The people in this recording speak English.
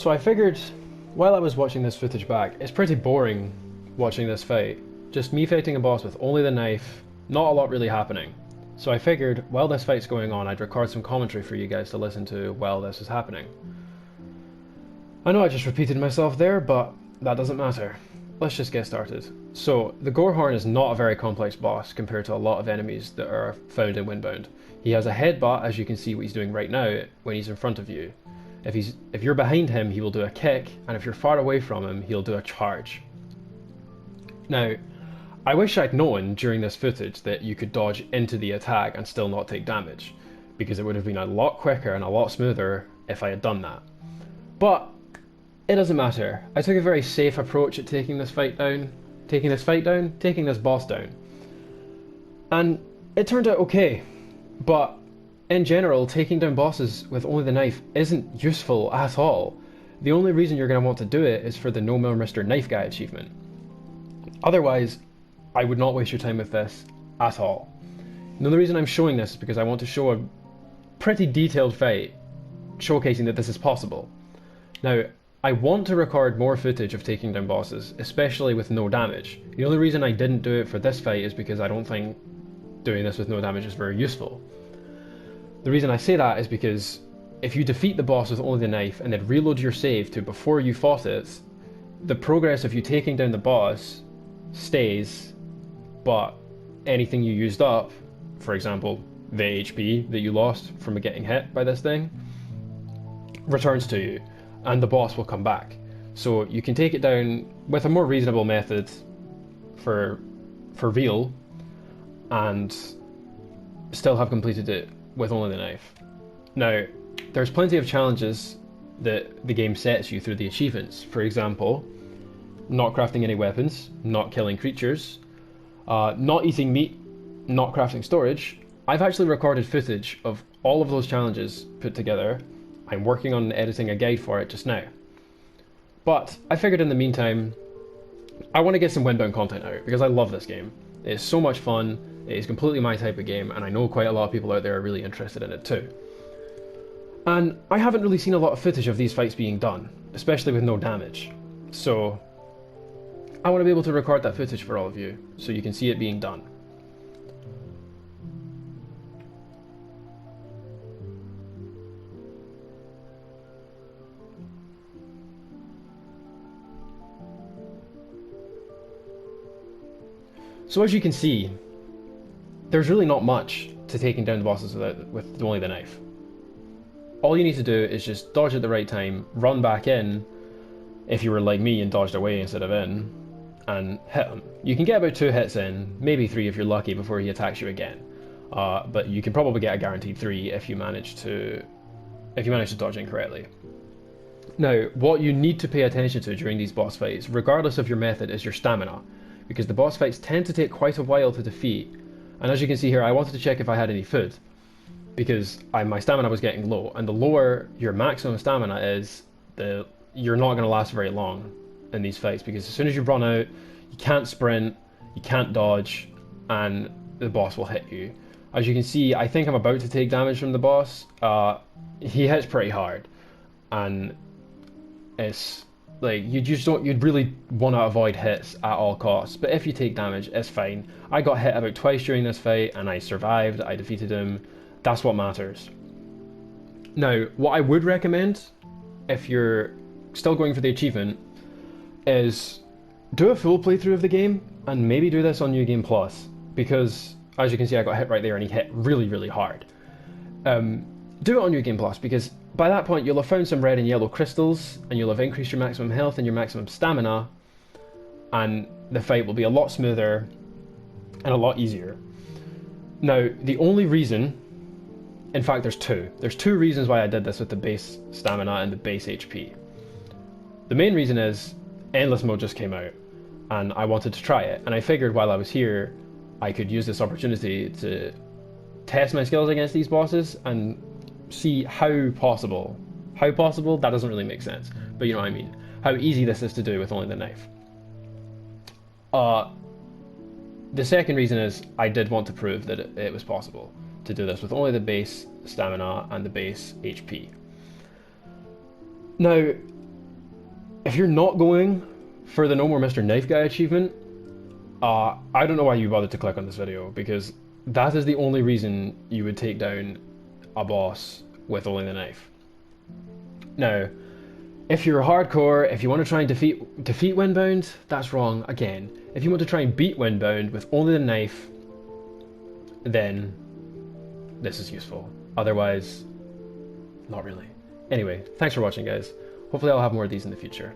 So I figured, while I was watching this footage back, it's pretty boring watching this fight. Just me fighting a boss with only the knife, not a lot really happening. So I figured, while this fight's going on, I'd record some commentary for you guys to listen to while this is happening. I know I just repeated myself there, but that doesn't matter. Let's just get started. So, the Gorehorn is not a very complex boss compared to a lot of enemies that are found in Windbound. He has a headbutt, as you can see what he's doing right now when he's in front of you. If you're behind him, he will do a kick, and if you're far away from him, he'll do a charge. Now, I wish I'd known during this footage that you could dodge into the attack and still not take damage, because it would have been a lot quicker and a lot smoother if I had done that. But it doesn't matter. I took a very safe approach at taking this boss down. And it turned out okay. But in general, taking down bosses with only the knife isn't useful at all. The only reason you're going to want to do it is for the No More Mr. Knife Guy achievement. Otherwise, I would not waste your time with this at all. And the only reason I'm showing this is because I want to show a pretty detailed fight, showcasing that this is possible. Now, I want to record more footage of taking down bosses, especially with no damage. The only reason I didn't do it for this fight is because I don't think doing this with no damage is very useful. The reason I say that is because if you defeat the boss with only the knife and then reload your save to before you fought it, the progress of you taking down the boss stays, but anything you used up, for example, the HP that you lost from getting hit by this thing, returns to you, and the boss will come back. So you can take it down with a more reasonable method for real, and still have completed it with only the knife. Now, there's plenty of challenges that the game sets you through the achievements. For example, not crafting any weapons, not killing creatures, not eating meat, not crafting storage. I've actually recorded footage of all of those challenges put together. I'm working on editing a guide for it just now. But I figured in the meantime, I want to get some Windbound content out because I love this game. It's so much fun, it is completely my type of game, and I know quite a lot of people out there are really interested in it too. And I haven't really seen a lot of footage of these fights being done, especially with no damage. So I want to be able to record that footage for all of you, so you can see it being done. So as you can see, there's really not much to taking down the bosses with only the knife. All you need to do is just dodge at the right time, run back in, if you were like me and dodged away instead of in, and hit him. You can get about 2 hits in, maybe 3 if you're lucky before he attacks you again. But you can probably get a guaranteed 3 if you manage to dodge in correctly. Now, what you need to pay attention to during these boss fights, regardless of your method, is your stamina, because the boss fights tend to take quite a while to defeat. And as you can see here, I wanted to check if I had any food, because my stamina was getting low, and the lower your maximum stamina is, you're not going to last very long in these fights, because as soon as you run out, you can't sprint, you can't dodge, and the boss will hit you. As you can see, I think I'm about to take damage from the boss. He hits pretty hard, and it's like you'd really want to avoid hits at all costs, but if you take damage, it's fine. I got hit about twice during this fight, and I survived, I defeated him. That's what matters. Now, what I would recommend, if you're still going for the achievement, is do a full playthrough of the game, and maybe do this on New Game Plus, because, as you can see, I got hit right there, and he hit really, really hard. Do it on New Game Plus, because by that point you'll have found some red and yellow crystals, and you'll have increased your maximum health and your maximum stamina, and the fight will be a lot smoother and a lot easier. Now, the only reason, in fact there's two reasons why I did this with the base stamina and the base HP. The main reason is Endless Mode just came out, and I wanted to try it, and I figured while I was here I could use this opportunity to test my skills against these bosses and see how possible, that doesn't really make sense, but you know what I mean, how easy this is to do with only the knife. The second reason is I did want to prove that it was possible to do this with only the base stamina and the base HP. Now, if you're not going for the No More Mr. Knife Guy achievement, I don't know why you bothered to click on this video, because that is the only reason you would take down a boss with only the knife. Now, if you're hardcore, if you want to try and defeat Windbound, that's wrong again. If you want to try and beat Windbound with only the knife, then this is useful. Otherwise, not really. Anyway, thanks for watching, guys. Hopefully I'll have more of these in the future.